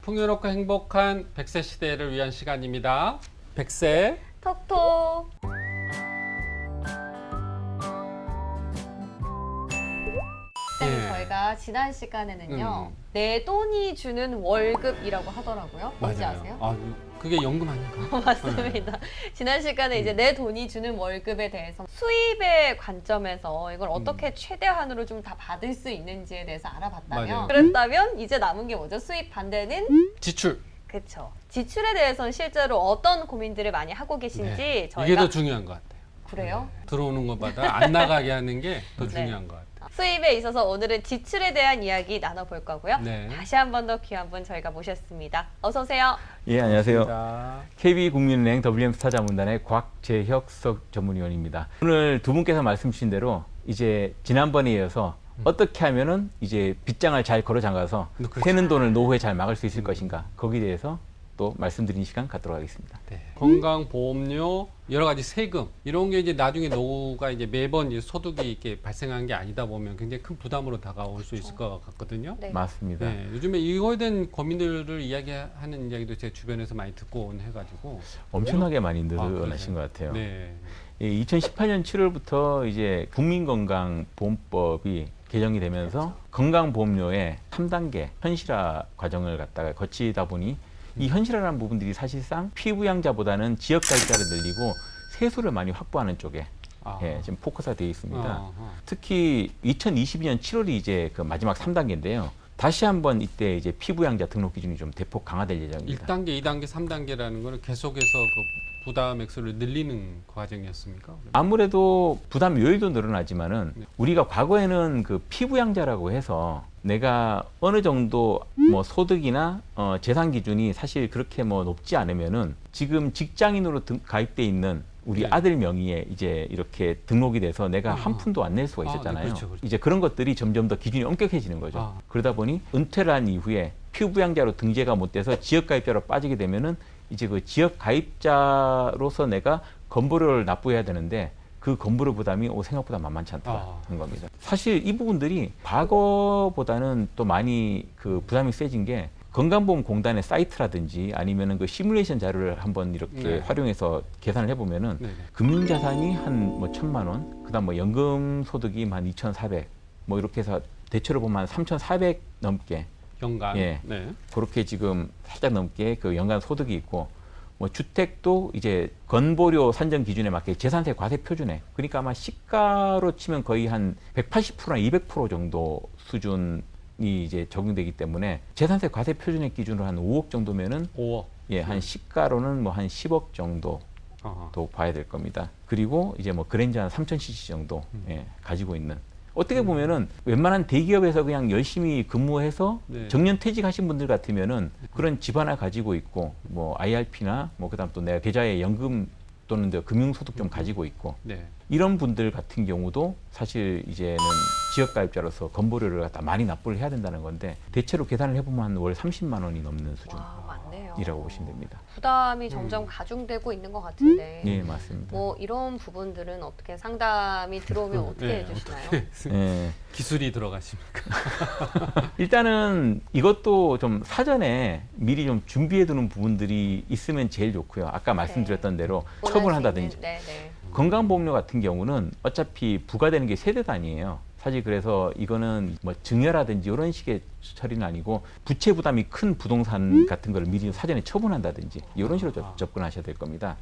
풍요롭고 행복한 100세 시대를 위한 시간입니다. 100세 톡톡. 예. 저희가 지난 시간에는요, 내 돈이 주는 월급이라고 하더라고요. 뭔지 아세요? 아, 그게 연금 아닌가? 맞습니다. 지난 시간에 이제 내 돈이 주는 월급에 대해서 수입의 관점에서 이걸 어떻게 최대한으로 좀 다 받을 수 있는지에 대해서 알아봤다면, 맞아요. 그랬다면 이제 남은 게 뭐죠? 수입 반대는 지출. 그쵸. 지출에 대해서는 실제로 어떤 고민들을 많이 하고 계신지 네. 이게 저희가 더 중요한 것 같아요. 그래요? 들어오는 것보다 안 나가게 하는 게 더 네. 중요한 것 같아요. 수입에 있어서 오늘은 지출에 대한 이야기 나눠볼 거고요. 네. 다시 한 번 더 귀한 분 저희가 모셨습니다. 어서 오세요. 예, 안녕하세요. 자, KB국민은행 WM스타자문단의 곽재혁 수석 전문위원입니다. 오늘 두 분께서 말씀 주신 대로 이제 지난번에 이어서 어떻게 하면은 이제 빗장을 잘 걸어 잠가서 그렇죠. 새는 돈을 노후에 잘 막을 수 있을 것인가, 거기에 대해서 또 말씀드리는 시간 갖도록 하겠습니다. 네. 건강 보험료, 여러 가지 세금 이런 게 이제 나중에 노후가 이제 매번 이제 소득이 이렇게 발생하는 게 아니다 보면 굉장히 큰 부담으로 다가올 수 있을 것 같거든요. 네. 맞습니다. 네, 요즘에 이거에 대한 고민들을 이야기하는 이야기도 제 주변에서 많이 듣고 온 해가지고 엄청나게 많이 그러세요? 늘어나신 것 같아요. 네, 2018년 7월부터 이제 국민건강보험법이 개정이 되면서 건강보험료의 3단계 현실화 과정을 갖다가 거치다 보니 이 현실화라는 부분들이 사실상 피부양자보다는 지역가입자를 늘리고 세수를 많이 확보하는 쪽에 지금 포커스가 되어 있습니다. 특히 2022년 7월이 이제 그 마지막 3단계인데요. 다시 한번 이때 이제 피부양자 등록 기준이 좀 대폭 강화될 예정입니다. 1단계, 2단계, 3단계라는 거는 계속해서 그 부담 액수를 늘리는 과정이었습니까? 아무래도 부담 요율도 늘어나지만은 우리가 과거에는 그 피부양자라고 해서 내가 어느 정도 뭐 소득이나 재산 기준이 사실 그렇게 뭐 높지 않으면은 지금 직장인으로 가입돼 있는 우리 네. 아들 명의에 이제 이렇게 등록이 돼서 내가 한 푼도 안 낼 수가 있었잖아요. 네, 그렇죠, 그렇죠. 이제 그런 것들이 점점 더 기준이 엄격해지는 거죠. 그러다 보니 은퇴를 한 이후에 피부양자로 등재가 못 돼서 지역가입자로 빠지게 되면은 이제 그 지역가입자로서 내가 건보료를 납부해야 되는데 그 건보료 부담이 생각보다 만만치 않다는 겁니다. 사실 이 부분들이 과거보다는 또 많이 그 부담이 세진 게 건강보험공단의 사이트라든지 아니면은 그 시뮬레이션 자료를 한번 이렇게 네. 활용해서 계산을 해보면은 네네. 금융자산이 한 뭐 1,000만 원, 그다음 뭐 연금 소득이 한 2,400, 뭐 이렇게 해서 대체로 보면 한 3,400 넘게 연간. 예. 네. 그렇게 지금 살짝 넘게 그 연간 소득이 있고 뭐 주택도 이제 건보료 산정 기준에 맞게 재산세 과세 표준에 그러니까 아마 시가로 치면 거의 한 180%나 200% 정도 수준이 이제 적용되기 때문에 재산세 과세 표준액 기준으로 한 5억 정도면은 5억. 예, 한 시가로는 뭐 한 10억 정도 또 봐야 될 겁니다. 그리고 이제 뭐 그랜저 한 3,000cc 정도 가지고 있는 어떻게 보면은 웬만한 대기업에서 그냥 열심히 근무해서 네. 정년 퇴직하신 분들 같으면은 그런 집 하나 가지고 있고 뭐 IRP나 뭐 그다음 또 내가 계좌에 연금 또는 금융소득 좀 가지고 있고 네. 이런 분들 같은 경우도 사실 이제는 지역가입자로서 건보료를 갖다 많이 납부를 해야 된다는 건데 대체로 계산을 해보면 한 월 30만 원이 넘는 와, 맞네요. 수준이라고 보시면 됩니다. 부담이 점점 가중되고 있는 것 같은데. 네, 맞습니다. 뭐 이런 부분들은 어떻게 상담이 들어오면 어떻게 네, 해주시나요? 예. 기술이 들어가십니까? 일단은 이것도 좀 사전에 미리 좀 준비해 두는 부분들이 있으면 제일 좋고요. 아까 말씀드렸던 대로 처분한다든지. 네네. 건강보험료 같은 경우는 어차피 부과되는 게 세대 단위예요. 사실 그래서 이거는 뭐 증여라든지 이런 식의 처리는 아니고 부채 부담이 큰 부동산 같은 걸 미리 사전에 처분한다든지 이런 식으로 접근하셔야 될 겁니다.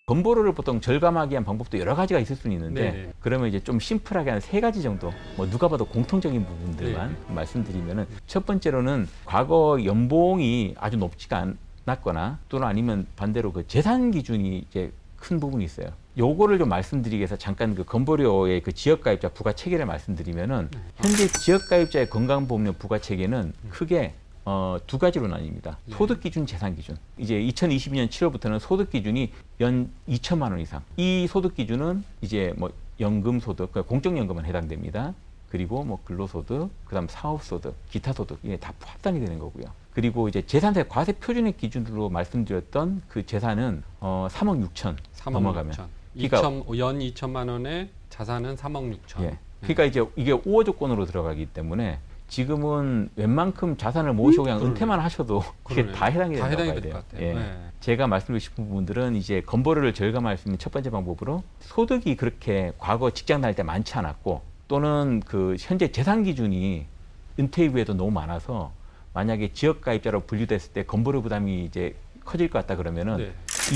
건보료를 보통 절감하기 위한 방법도 여러 가지가 있을 수는 있는데 네네. 그러면 이제 좀 심플하게 한 3가지 정도 뭐 누가 봐도 공통적인 부분들만 말씀드리면은 첫 번째로는 과거 연봉이 아주 높지가 않았거나 또는 아니면 반대로 그 재산 기준이 이제 큰 부분이 있어요. 요거를 좀 말씀드리기 위해서 잠깐 그 건보료의 그 지역가입자 부과 체계를 말씀드리면은 현재 지역가입자의 건강보험료 부과 체계는 크게 두 가지로 나뉩니다. 네. 소득 기준, 재산 기준. 이제 2022년 7월부터는 소득 기준이 연 2천만 원 이상. 이 소득 기준은 이제 뭐 연금 소득, 그러니까 공적연금은 해당됩니다. 그리고 뭐 근로소득, 그다음 사업소득, 기타 소득 이게 다 합산이 되는 거고요. 그리고 이제 재산세 과세 표준액 기준으로 말씀드렸던 그 재산은 3억 6천 3억 넘어가면. 6천. 그러니까 연 2천만 원에 자산은 3억 6천. 예. 그러니까 이제 이게 5호 조건으로 들어가기 때문에 지금은 웬만큼 자산을 모으시고 그냥 그러네. 은퇴만 하셔도 그게 그러네. 다 해당이 다 된다고 해당이 봐야 될 돼요. 것 같아요. 예. 네. 제가 말씀드리고 싶은 부분들은 이제 건보료를 절감할 수 있는 첫 번째 방법으로 소득이 그렇게 과거 직장 다닐 때 많지 않았고 또는 그 현재 재산 기준이 은퇴 이후에도 너무 많아서 만약에 지역 가입자로 분류됐을 때 건보료 부담이 이제 커질 것 같다 그러면은 네.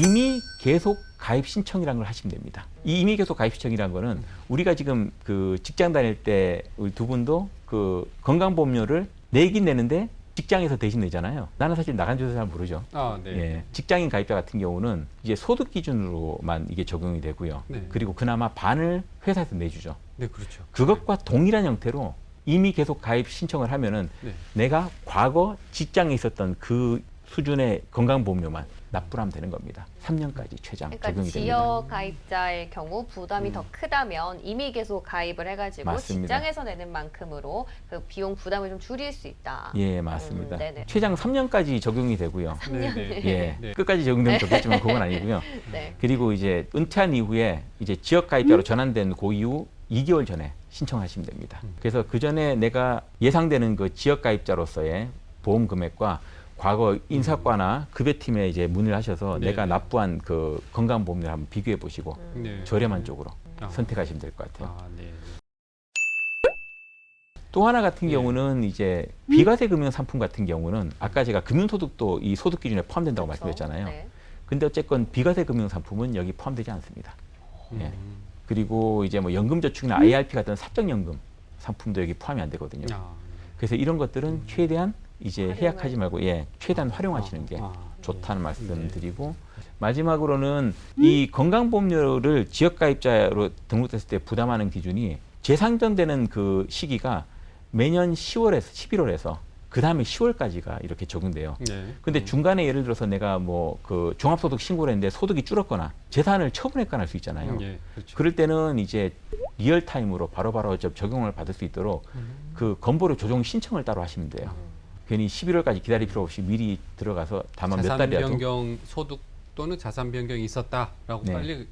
이미 계속 가입 신청이라는 걸 하시면 됩니다. 이 이미 계속 가입 신청이라는 거는 우리가 지금 그 직장 다닐 때 우리 두 분도 그 건강보험료를 내긴 내는데 직장에서 대신 내잖아요. 나는 사실 나간 줄도 잘 모르죠. 아, 네. 예, 직장인 가입자 같은 경우는 이제 소득 기준으로만 이게 적용이 되고요. 네. 그리고 그나마 반을 회사에서 내주죠. 네, 그렇죠. 그것과 동일한 형태로 이미 계속 가입 신청을 하면은 네. 내가 과거 직장에 있었던 그 수준의 건강보험료만 납부를 하면 되는 겁니다. 3년까지 최장 그러니까 적용이 됩니다. 지역 가입자의 경우 부담이 더 크다면 이미 계속 가입을 해가지고 맞습니다. 직장에서 내는 만큼으로 그 비용 부담을 좀 줄일 수 있다. 예, 맞습니다. 네네. 최장 3년까지 적용이 되고요. 네, 네. 예, 네. 끝까지 적용되면 좋겠지만 그건 아니고요. 네. 그리고 이제 은퇴한 이후에 이제 지역 가입자로 전환된 그 이후 2개월 전에 신청하시면 됩니다. 그래서 그 전에 내가 예상되는 그 지역 가입자로서의 보험 금액과 과거 인사과나 급여팀에 이제 문의를 하셔서 네, 내가 네. 납부한 그 건강보험료를 한번 비교해 보시고 네. 저렴한 쪽으로 아. 선택하시면 될 것 같아요. 아, 네. 또 하나 같은 예. 경우는 이제 비과세 금융 상품 같은 경우는 아까 제가 금융소득도 이 소득 기준에 포함된다고 그렇죠. 말씀드렸잖아요. 네. 근데 어쨌건 비과세 금융 상품은 여기 포함되지 않습니다. 예. 그리고 이제 뭐 연금저축이나 IRP 같은 사적연금 상품도 여기 포함이 안 되거든요. 아, 그래서 이런 것들은 최대한 이제 활용을. 해약하지 말고 최대한 활용하시는 게 아, 좋다는 네. 말씀드리고 마지막으로는 이 건강보험료를 지역가입자로 등록됐을 때 부담하는 기준이 재상정되는 그 시기가 매년 10월에서 11월에서 그 다음에 10월까지가 이렇게 적용돼요. 네. 근데 중간에 예를 들어서 내가 뭐 그 종합소득 신고를 했는데 소득이 줄었거나 재산을 처분했거나 할 수 있잖아요. 예, 그렇죠. 그럴 때는 이제 리얼타임으로 바로바로 적용을 받을 수 있도록 그 건보료 조정 신청을 따로 하시면 돼요. 괜히 11월까지 기다릴 필요 없이 미리 들어가서 다만 몇 자산 달이라도 변경 소득 또는 자산 변경이 있었다라고 네. 빨리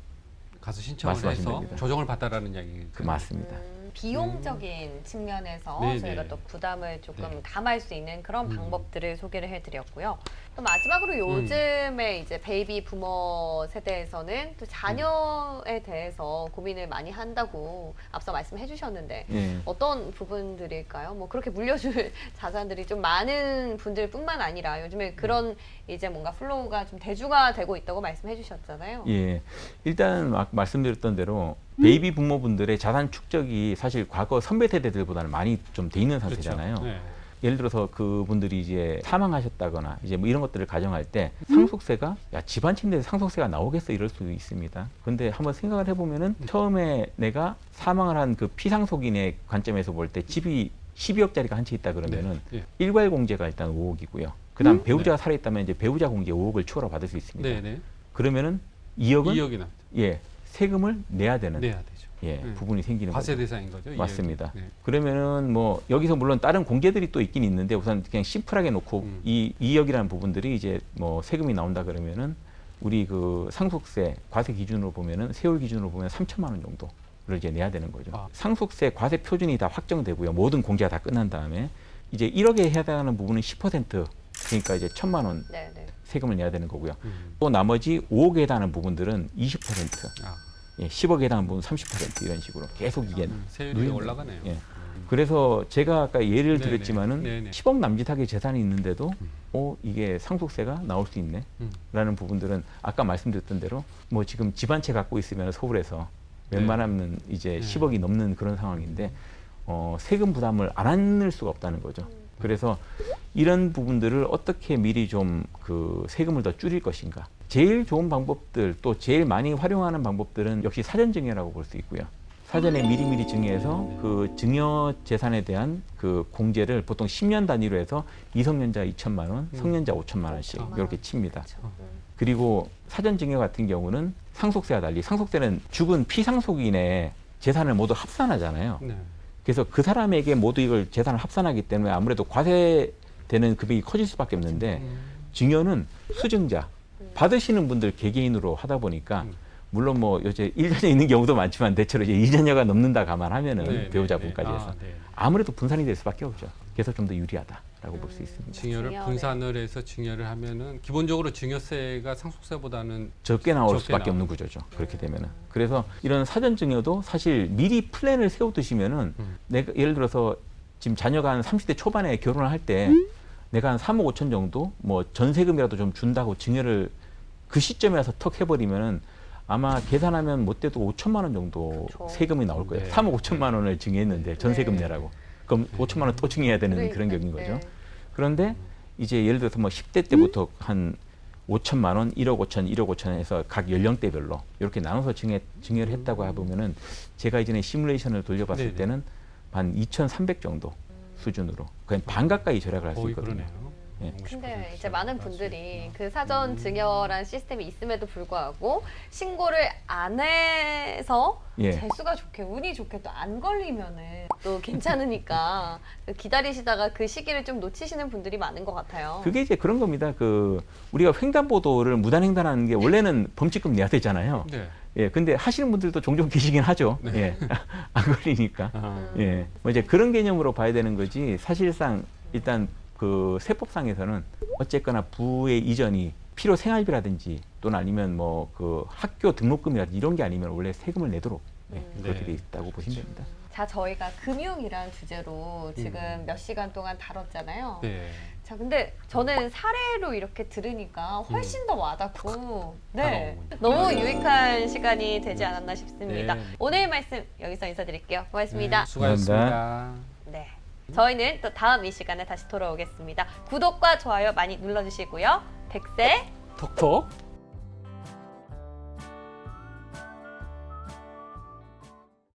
가서 신청을 말씀하시면 해서 됩니다. 조정을 받아라는 이야기죠. 그 맞습니다. 비용적인 측면에서 네, 저희가 네. 또 부담을 조금 네. 감할 수 있는 그런 음. 방법들을 소개를 해드렸고요. 또 마지막으로 요즘에 이제 베이비 부머 세대에서는 또 자녀에 대해서 고민을 많이 한다고 앞서 말씀해 주셨는데 예. 어떤 부분들일까요? 뭐 그렇게 물려줄 자산들이 좀 많은 분들뿐만 아니라 요즘에 그런 이제 뭔가 플로우가 좀 대두가 되고 있다고 말씀해 주셨잖아요. 예. 일단 말씀드렸던 대로 베이비 부모분들의 자산 축적이 사실 과거 선배 세대들보다는 많이 좀 돼 있는 상태잖아요. 그렇죠. 네. 예를 들어서 그분들이 이제 사망하셨다거나 이제 뭐 이런 것들을 가정할 때 상속세가 야 집안 침대에 상속세가 나오겠어 이럴 수 있습니다. 근데 한번 생각을 해보면은 처음에 내가 사망을 한 그 피상속인의 관점에서 볼 때 집이 12억짜리가 한 채 있다 그러면은 네. 일괄 공제가 일단 5억이고요. 그다음 배우자가 살아있다면 이제 배우자 공제 5억을 추가로 받을 수 있습니다. 네, 네. 그러면은 2억은 2억이 납니다. 예 세금을 내야 되는 내야 되죠. 예 네. 부분이 생기는 과세 거죠. 대상인 거죠. 2억이. 맞습니다. 네. 그러면은 뭐 여기서 물론 다른 공제들이 또 있긴 있는데 우선 그냥 심플하게 놓고 이 2억이라는 부분들이 이제 뭐 세금이 나온다 그러면은 우리 그 상속세 과세 기준으로 보면은 세율 기준으로 보면 3천만 원 정도를 이제 내야 되는 거죠. 아. 상속세 과세 표준이 다 확정되고요. 모든 공제가 다 끝난 다음에 이제 1억에 해당하는 부분은 10% 그러니까 이제 1천만 원 네, 네. 세금을 내야 되는 거고요. 음. 또 나머지 5억에 해당하는 부분들은 20%, 아, 예, 10억에 해당하는 부분 30% 이런 식으로 계속 이게 세율이 누리는 올라가네요. 예. 그래서 제가 아까 예를 네네. 드렸지만은 네네. 10억 남짓하게 재산이 있는데도 이게 상속세가 나올 수 있네 라는 부분들은 아까 말씀드렸던 대로 뭐 지금 집안채 갖고 있으면 서울에서 네. 웬만하면 이제 10억이 넘는 그런 상황인데 세금 부담을 안 안을 수가 없다는 거죠. 그래서 이런 부분들을 어떻게 미리 좀 그 세금을 더 줄일 것인가. 제일 좋은 방법들 또 제일 많이 활용하는 방법들은 역시 사전 증여라고 볼 수 있고요. 사전에 미리미리 증여해서 그 증여 재산에 대한 그 공제를 보통 10년 단위로 해서 미성년자 2천만 원, 성년자 5천만 원씩 5천만 이렇게 원. 칩니다. 그렇죠. 그리고 사전 증여 같은 경우는 상속세와 달리 상속세는 죽은 피상속인의 재산을 모두 합산하잖아요. 네. 그래서 그 사람에게 모두 이걸 재산을 합산하기 때문에 아무래도 과세되는 금액이 커질 수밖에 없는데 증여는 수증자 받으시는 분들 개개인으로 하다 보니까 물론 뭐 요새 1년에 있는 경우도 많지만 대체로 이제 2년여가 넘는다 감안하면은 네, 배우자분까지 네, 네. 해서 아, 네. 아무래도 분산이 될 수밖에 없죠. 그래서 좀 더 유리하다라고 볼 수 있습니다. 증여를 증여를. 분산을 해서 증여를 하면은 기본적으로 증여세가 상속세보다는 적게 나올 적게 수밖에 나오는 없는 구조죠. 그렇게 되면은. 그래서 이런 사전 증여도 사실 미리 플랜을 세워두시면은 내가 예를 들어서 지금 자녀가 한 30대 초반에 결혼을 할 때 내가 한 3억 5천 정도 뭐 전세금이라도 좀 준다고 증여를 그 시점에 와서 턱 해버리면은 아마 계산하면 못돼도 5천만 원 정도 그렇죠. 세금이 나올 거예요. 네. 3억 5천만 원을 증여했는데 전세금 네. 내라고. 그럼 5천만 원 또 증여해야 되는 그러니까, 그런 격인 거죠. 네. 그런데 이제 예를 들어서 뭐 10대 때부터 한 5천만 원, 1억 5천, 1억 5천 해서 각 연령대별로 이렇게 나눠서 증여를 했다고 해보면은 제가 이전에 시뮬레이션을 돌려봤을 네네. 때는 한 2,300 정도 수준으로 거의 반 가까이 절약을 할 수 거의 있거든요. 그러네요. 예. 근데 이제 많은 분들이 그 사전 증여란 시스템이 있음에도 불구하고 신고를 안 해서 예. 재수가 좋게 운이 좋게 또 안 걸리면은 또 괜찮으니까 기다리시다가 그 시기를 좀 놓치시는 분들이 많은 것 같아요. 그게 이제 그런 겁니다. 그 우리가 횡단보도를 무단횡단하는 게 원래는 범칙금 내야 되잖아요. 네. 예, 근데 하시는 분들도 종종 계시긴 하죠. 예, 안 걸리니까. 아, 예, 뭐 이제 그런 개념으로 봐야 되는 거지. 사실상 일단 그 세법상에서는 어쨌거나 부의 이전이 필요 생활비라든지 또는 아니면 뭐 그 학교 등록금이라든지 이런 게 아니면 원래 세금을 내도록 그렇게 네. 돼 있다고 보시면 됩니다. 자, 저희가 금융이란 주제로 지금 몇 시간 동안 다뤘잖아요. 네. 자, 근데 저는 사례로 이렇게 들으니까 훨씬 더 와닿고, 네, 너무 유익한 시간이 되지 않았나 싶습니다. 네. 오늘 말씀 여기서 인사드릴게요. 고맙습니다. 네, 수고하셨습니다. 네. 저희는 또 다음 이 시간에 다시 돌아오겠습니다. 구독과 좋아요 많이 눌러주시고요. 백세 톡톡